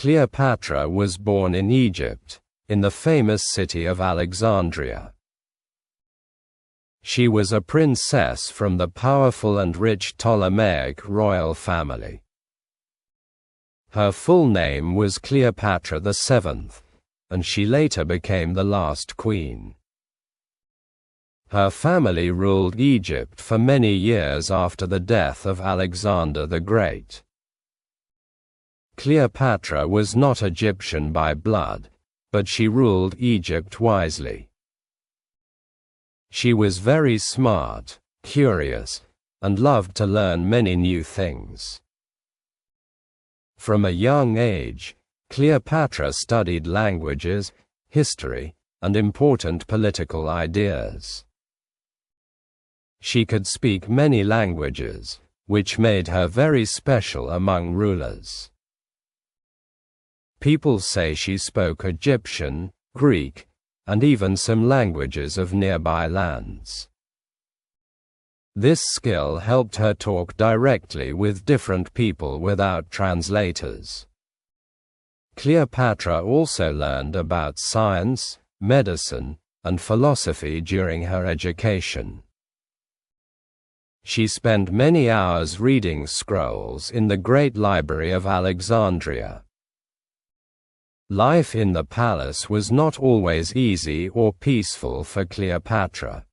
Cleopatra was born in Egypt, in the famous city of Alexandria. She was a princess from the powerful and rich Ptolemaic royal family. Her full name was Cleopatra VII, and she later became the last queen. Her family ruled Egypt for many years after the death of Alexander the Great. Cleopatra was not Egyptian by blood, but she ruled Egypt wisely. She was very smart, curious, and loved to learn many new things. From a young age, Cleopatra studied languages, history, and important political ideas. She could speak many languages, which made her very special among rulers. People say she spoke Egyptian, Greek, and even some languages of nearby lands. This skill helped her talk directly with different people without translators. Cleopatra also learned about science, medicine, and philosophy during her education. She spent many hours reading scrolls in the Great Library of Alexandria. Life in the palace was not always easy or peaceful for Cleopatra.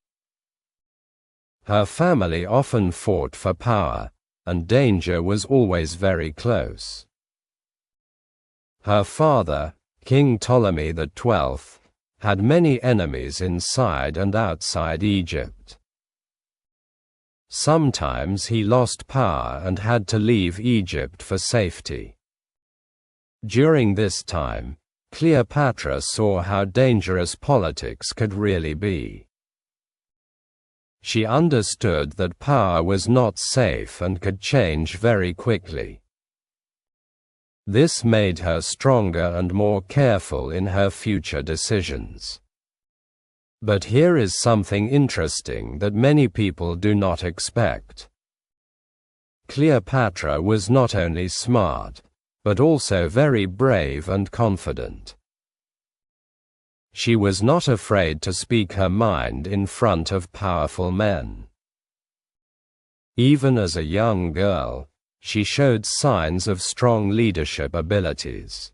Her family often fought for power, and danger was always very close. Her father, King Ptolemy XII, had many enemies inside and outside Egypt. Sometimes he lost power and had to leave Egypt for safety. During this time, Cleopatra saw how dangerous politics could really be. She understood that power was not safe and could change very quickly. This made her stronger and more careful in her future decisions. But here is something interesting that many people do not expect. Cleopatra was not only smart, but also very brave and confident. She was not afraid to speak her mind in front of powerful men. Even as a young girl, she showed signs of strong leadership abilities.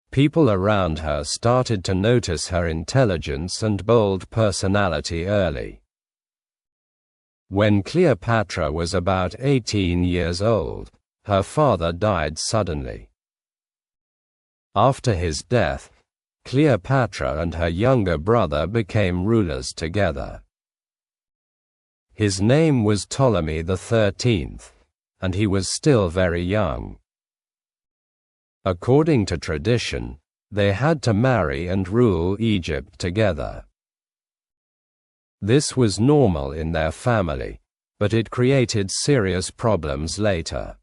People around her started to notice her intelligence and bold personality early. When Cleopatra was about 18 years old, her father died suddenly. After his death, Cleopatra and her younger brother became rulers together. His name was Ptolemy XIII, and he was still very young. According to tradition, they had to marry and rule Egypt together. This was normal in their family, but it created serious problems later.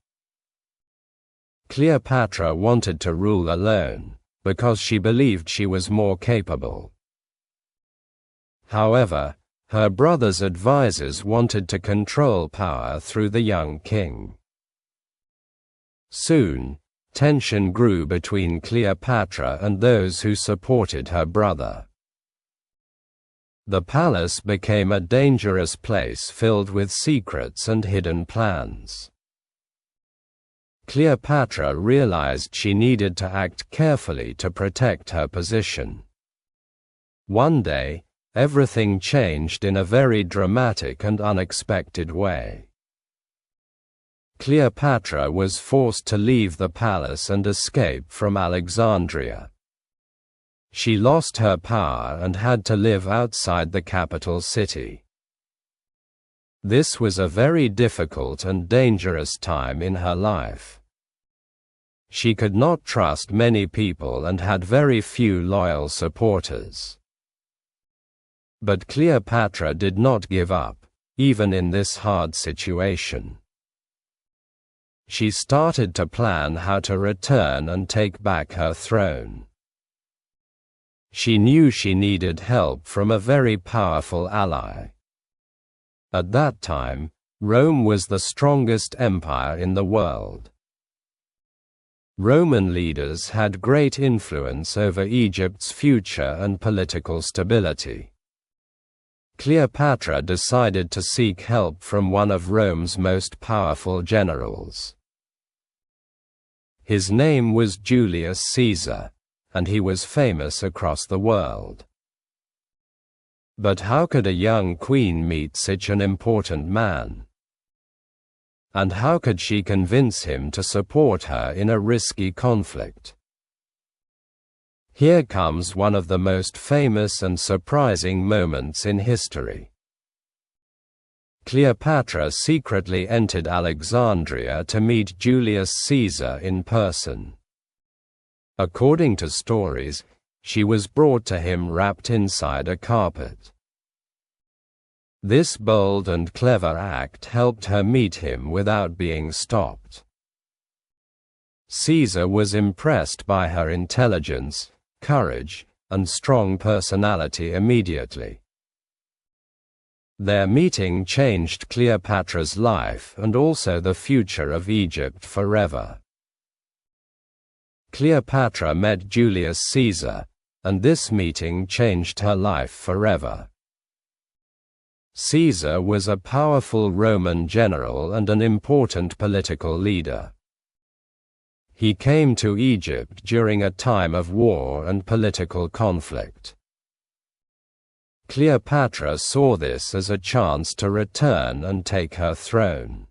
Cleopatra wanted to rule alone, because she believed she was more capable. However, her brother's advisors wanted to control power through the young king. Soon, tension grew between Cleopatra and those who supported her brother. The palace became a dangerous place filled with secrets and hidden plans. Cleopatra realized she needed to act carefully to protect her position. One day, everything changed in a very dramatic and unexpected way. Cleopatra was forced to leave the palace and escape from Alexandria. She lost her power and had to live outside the capital city. This was a very difficult and dangerous time in her life. She could not trust many people and had very few loyal supporters. But Cleopatra did not give up, even in this hard situation. She started to plan how to return and take back her throne. She knew she needed help from a very powerful ally. At that time, Rome was the strongest empire in the world. Roman leaders had great influence over Egypt's future and political stability. Cleopatra decided to seek help from one of Rome's most powerful generals. His name was Julius Caesar, and he was famous across the world. But how could a young queen meet such an important man? And how could she convince him to support her in a risky conflict? Here comes one of the most famous and surprising moments in history. Cleopatra secretly entered Alexandria to meet Julius Caesar in person. According to stories, she was brought to him wrapped inside a carpet. This bold and clever act helped her meet him without being stopped. Caesar was impressed by her intelligence, courage, and strong personality immediately. Their meeting changed Cleopatra's life and also the future of Egypt forever. Cleopatra met Julius Caesar, and this meeting changed her life forever. Caesar was a powerful Roman general and an important political leader. He came to Egypt during a time of war and political conflict. Cleopatra saw this as a chance to return and take her throne.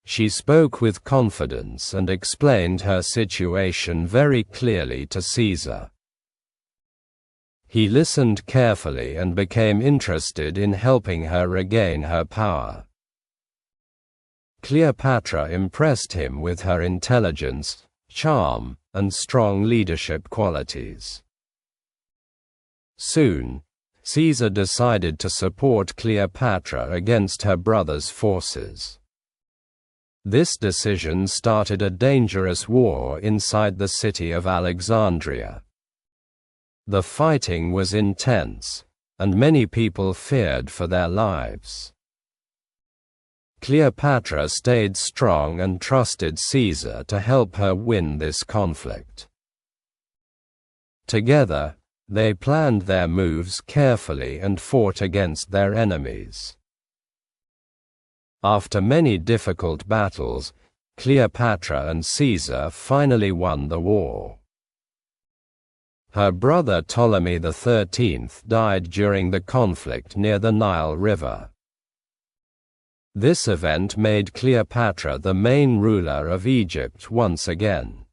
She spoke with confidence and explained her situation very clearly to Caesar. He listened carefully and became interested in helping her regain her power. Cleopatra impressed him with her intelligence, charm, and strong leadership qualities. Soon, Caesar decided to support Cleopatra against her brother's forces. This decision started a dangerous war inside the city of Alexandria. The fighting was intense, and many people feared for their lives. Cleopatra stayed strong and trusted Caesar to help her win this conflict. Together, they planned their moves carefully and fought against their enemies. After many difficult battles, Cleopatra and Caesar finally won the war. Her brother Ptolemy XIII died during the conflict near the Nile River. This event made Cleopatra the main ruler of Egypt once again.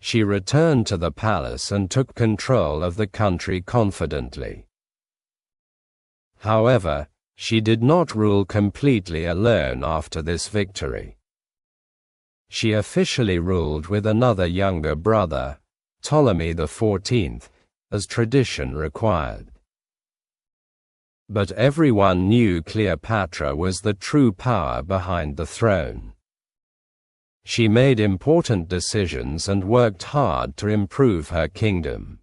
She returned to the palace and took control of the country confidently. However, she did not rule completely alone after this victory. She officially ruled with another younger brother, Ptolemy XIV, as tradition required. But everyone knew Cleopatra was the true power behind the throne. She made important decisions and worked hard to improve her kingdom.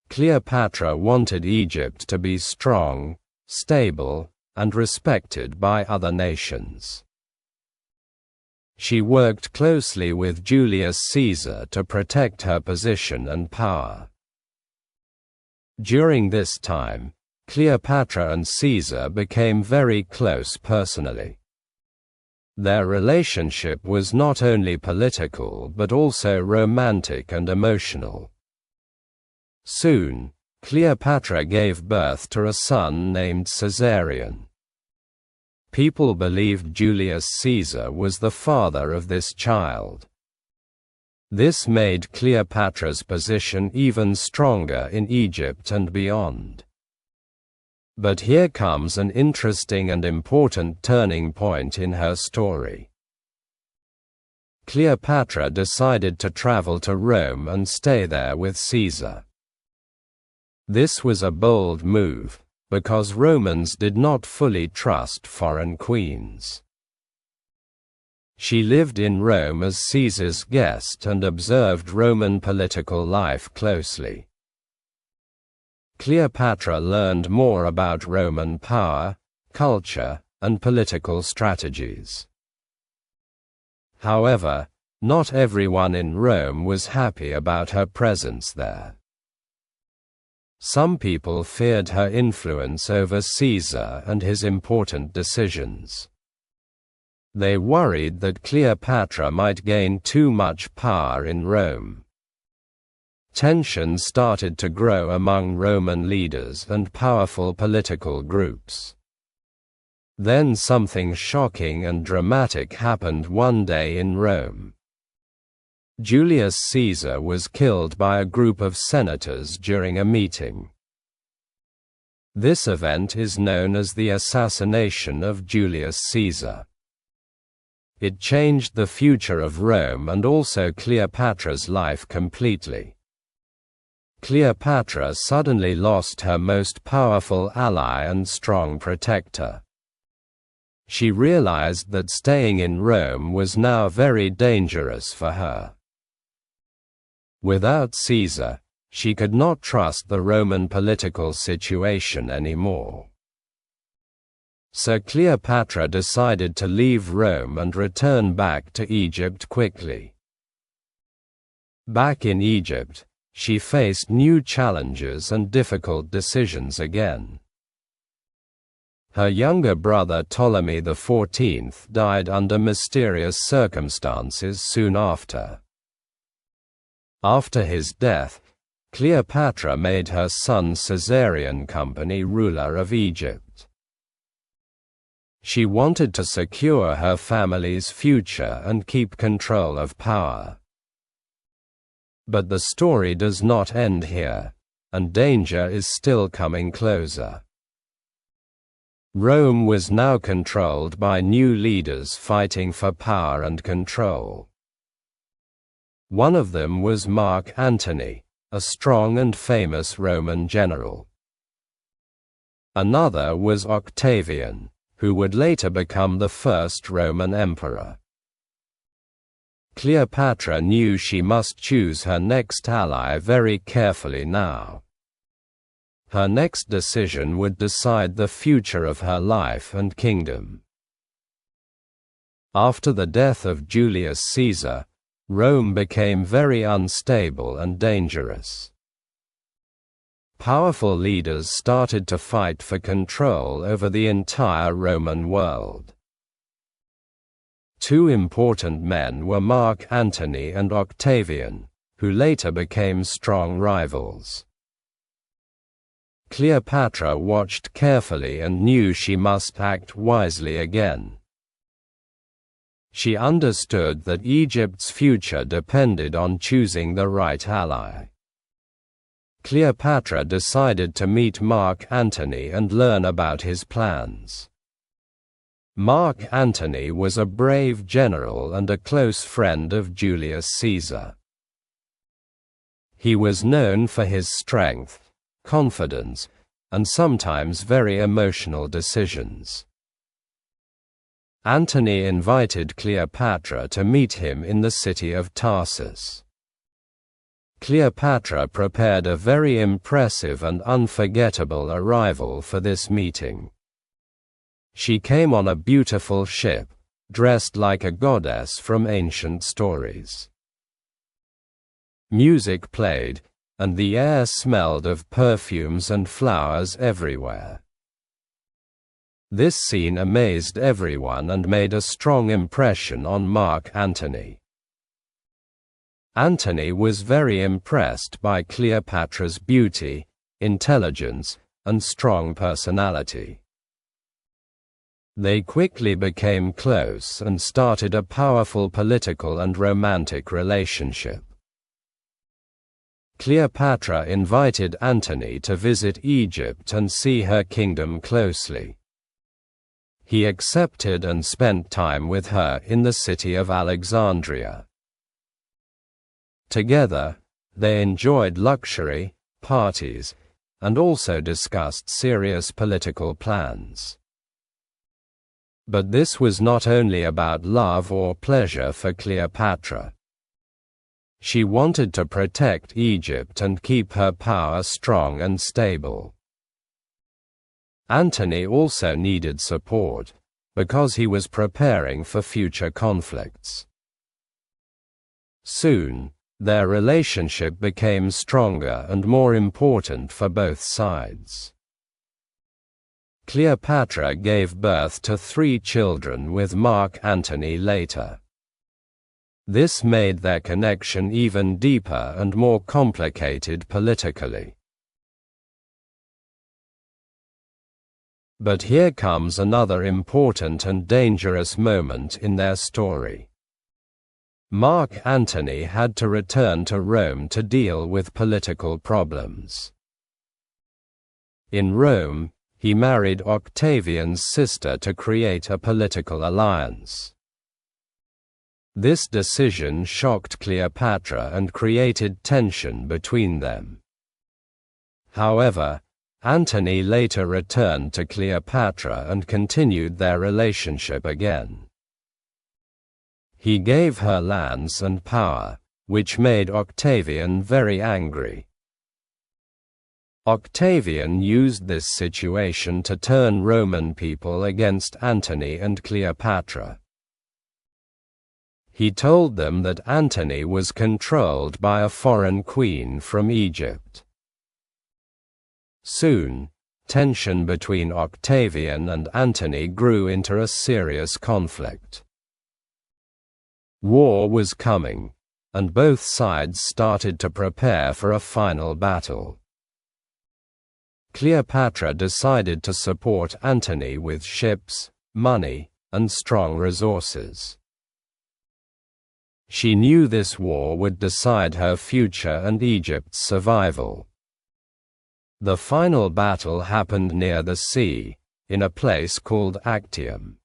Cleopatra wanted Egypt to be strong, stable, and respected by other nations. She worked closely with Julius Caesar to protect her position and power. During this time, Cleopatra and Caesar became very close personally. Their relationship was not only political but also romantic and emotional. Soon, Cleopatra gave birth to a son named Caesarion. People believed Julius Caesar was the father of this child. This made Cleopatra's position even stronger in Egypt and beyond. But here comes an interesting and important turning point in her story. Cleopatra decided to travel to Rome and stay there with Caesar. This was a bold move, because Romans did not fully trust foreign queens. She lived in Rome as Caesar's guest and observed Roman political life closely. Cleopatra learned more about Roman power, culture, and political strategies. However, not everyone in Rome was happy about her presence there. Some people feared her influence over Caesar and his important decisions. They worried that Cleopatra might gain too much power in Rome. Tension started to grow among Roman leaders and powerful political groups. Then something shocking and dramatic happened one day in Rome. Julius Caesar was killed by a group of senators during a meeting. This event is known as the assassination of Julius Caesar. It changed the future of Rome and also Cleopatra's life completely. Cleopatra suddenly lost her most powerful ally and strong protector. She realized that staying in Rome was now very dangerous for her. Without Caesar, she could not trust the Roman political situation anymore. So Cleopatra decided to leave Rome and return back to Egypt quickly. Back in Egypt, she faced new challenges and difficult decisions again. Her younger brother Ptolemy XIV died under mysterious circumstances soon after. After his death, Cleopatra made her son Caesarion Company ruler of Egypt. She wanted to secure her family's future and keep control of power. But the story does not end here, and danger is still coming closer. Rome was now controlled by new leaders fighting for power and control. One of them was Mark Antony, a strong and famous Roman general. Another was Octavian, who would later become the first Roman emperor. Cleopatra knew she must choose her next ally very carefully now. Her next decision would decide the future of her life and kingdom. After the death of Julius Caesar, Rome became very unstable and dangerous. Powerful leaders started to fight for control over the entire Roman world. Two important men were Mark Antony and Octavian, who later became strong rivals. Cleopatra watched carefully and knew she must act wisely again. She understood that Egypt's future depended on choosing the right ally. Cleopatra decided to meet Mark Antony and learn about his plans. Mark Antony was a brave general and a close friend of Julius Caesar. He was known for his strength, confidence, and sometimes very emotional decisions. Antony invited Cleopatra to meet him in the city of Tarsus. Cleopatra prepared a very impressive and unforgettable arrival for this meeting. She came on a beautiful ship, dressed like a goddess from ancient stories. Music played, and the air smelled of perfumes and flowers everywhere. This scene amazed everyone and made a strong impression on Mark Antony. Antony was very impressed by Cleopatra's beauty, intelligence, and strong personality. They quickly became close and started a powerful political and romantic relationship. Cleopatra invited Antony to visit Egypt and see her kingdom closely. He accepted and spent time with her in the city of Alexandria. Together, they enjoyed luxury, parties, and also discussed serious political plans. But this was not only about love or pleasure for Cleopatra. She wanted to protect Egypt and keep her power strong and stable. Antony also needed support, because he was preparing for future conflicts. Soon, their relationship became stronger and more important for both sides. Cleopatra gave birth to 3 children with Mark Antony later. This made their connection even deeper and more complicated politically. But here comes another important and dangerous moment in their story. Mark Antony had to return to Rome to deal with political problems. In Rome, he married Octavian's sister to create a political alliance. This decision shocked Cleopatra and created tension between them. However, Antony later returned to Cleopatra and continued their relationship again. He gave her lands and power, which made Octavian very angry. Octavian used this situation to turn Roman people against Antony and Cleopatra. He told them that Antony was controlled by a foreign queen from Egypt. Soon, tension between Octavian and Antony grew into a serious conflict. War was coming, and both sides started to prepare for a final battle. Cleopatra decided to support Antony with ships, money, and strong resources. She knew this war would decide her future and Egypt's survival. The final battle happened near the sea, in a place called Actium.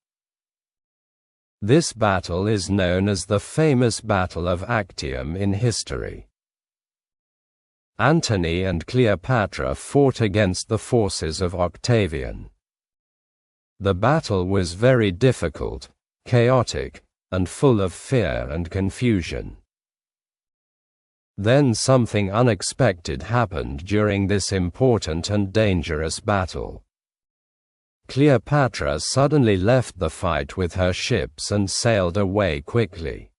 This battle is known as the famous Battle of Actium in history. Antony and Cleopatra fought against the forces of Octavian. The battle was very difficult, chaotic, and full of fear and confusion. Then something unexpected happened during this important and dangerous battle. Cleopatra suddenly left the fight with her ships and sailed away quickly.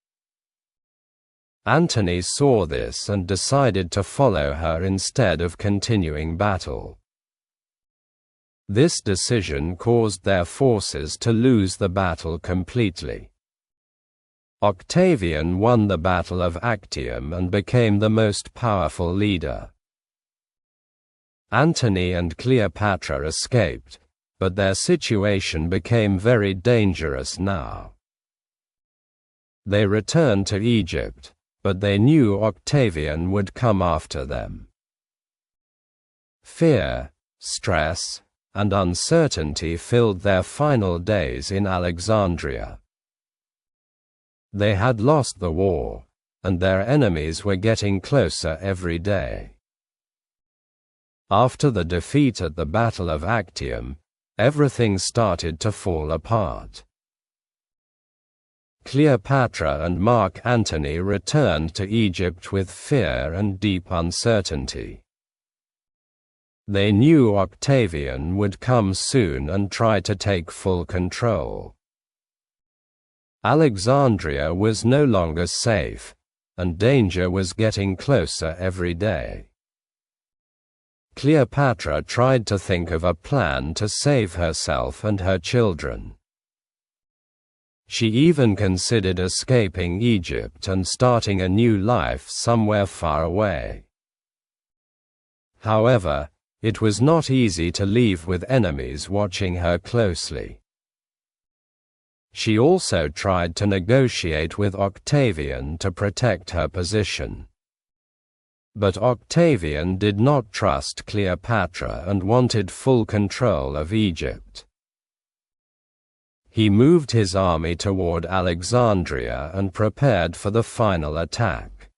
Antony saw this and decided to follow her instead of continuing battle. This decision caused their forces to lose the battle completely. Octavian won the Battle of Actium and became the most powerful leader. Antony and Cleopatra escaped, but their situation became very dangerous now. They returned to Egypt, but they knew Octavian would come after them. Fear, stress, and uncertainty filled their final days in Alexandria. They had lost the war, and their enemies were getting closer every day. After the defeat at the Battle of Actium, everything started to fall apart. Cleopatra and Mark Antony returned to Egypt with fear and deep uncertainty. They knew Octavian would come soon and try to take full control. Alexandria was no longer safe, and danger was getting closer every day. Cleopatra tried to think of a plan to save herself and her children. She even considered escaping Egypt and starting a new life somewhere far away. However, it was not easy to leave with enemies watching her closely. She also tried to negotiate with Octavian to protect her position. But Octavian did not trust Cleopatra and wanted full control of Egypt. He moved his army toward Alexandria and prepared for the final attack.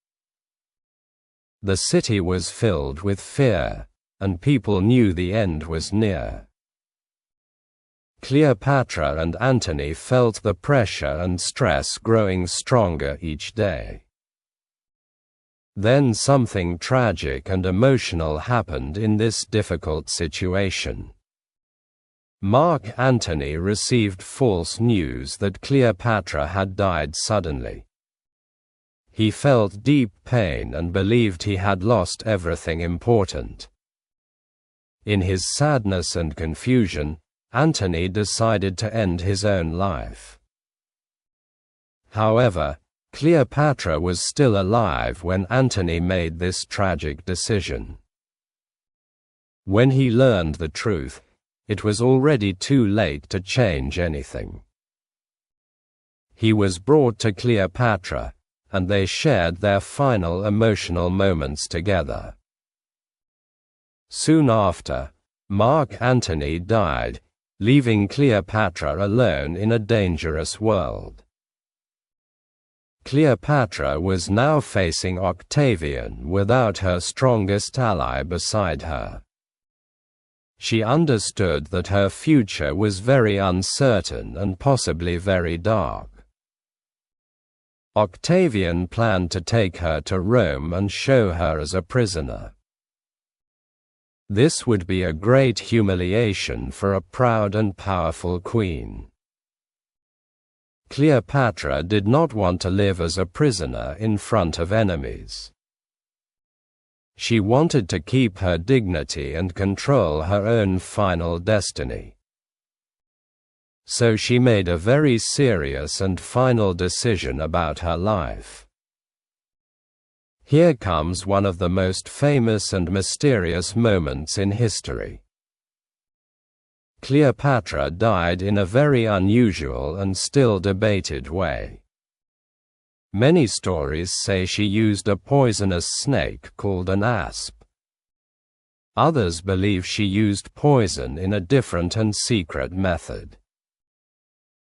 The city was filled with fear, and people knew the end was near. Cleopatra and Antony felt the pressure and stress growing stronger each day. Then something tragic and emotional happened in this difficult situation. Mark Antony received false news that Cleopatra had died suddenly. He felt deep pain and believed he had lost everything important. In his sadness and confusion, Antony decided to end his own life. However, Cleopatra was still alive when Antony made this tragic decision. When he learned the truth, it was already too late to change anything. He was brought to Cleopatra, and they shared their final emotional moments together. Soon after, Mark Antony died, leaving Cleopatra alone in a dangerous world. Cleopatra was now facing Octavian without her strongest ally beside her. She understood that her future was very uncertain and possibly very dark. Octavian planned to take her to Rome and show her as a prisoner. This would be a great humiliation for a proud and powerful queen. Cleopatra did not want to live as a prisoner in front of enemies. She wanted to keep her dignity and control her own final destiny. So she made a very serious and final decision about her life. Here comes one of the most famous and mysterious moments in history. Cleopatra died in a very unusual and still debated way. Many stories say she used a poisonous snake called an asp. Others believe she used poison in a different and secret method.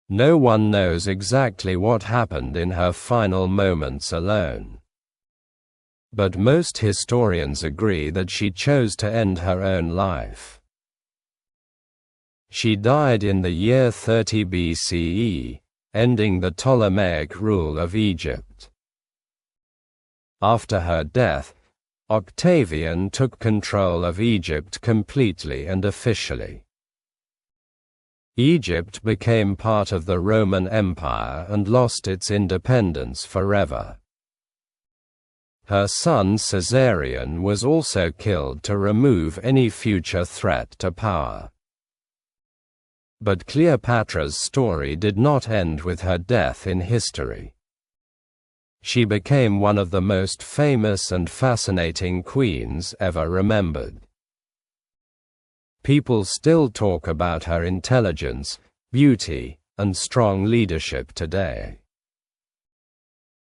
No one knows exactly what happened in her final moments alone. But most historians agree that she chose to end her own life. She died in the year 30 BCE, ending the Ptolemaic rule of Egypt. After her death, Octavian took control of Egypt completely and officially. Egypt became part of the Roman Empire and lost its independence forever. Her son Caesarion was also killed to remove any future threat to power. But Cleopatra's story did not end with her death in history. She became one of the most famous and fascinating queens ever remembered. People still talk about her intelligence, beauty, and strong leadership today.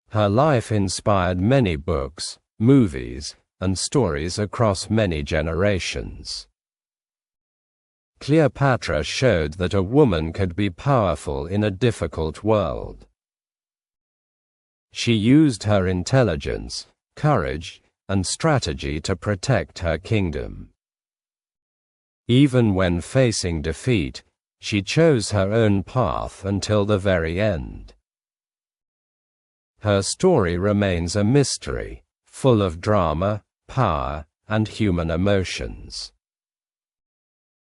Her life inspired many books, movies, and stories across many generations. Cleopatra showed that a woman could be powerful in a difficult world. She used her intelligence, courage, and strategy to protect her kingdom. Even when facing defeat, she chose her own path until the very end. Her story remains a mystery, full of drama, power, and human emotions.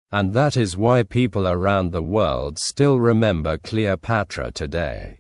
And that is why people around the world still remember Cleopatra today.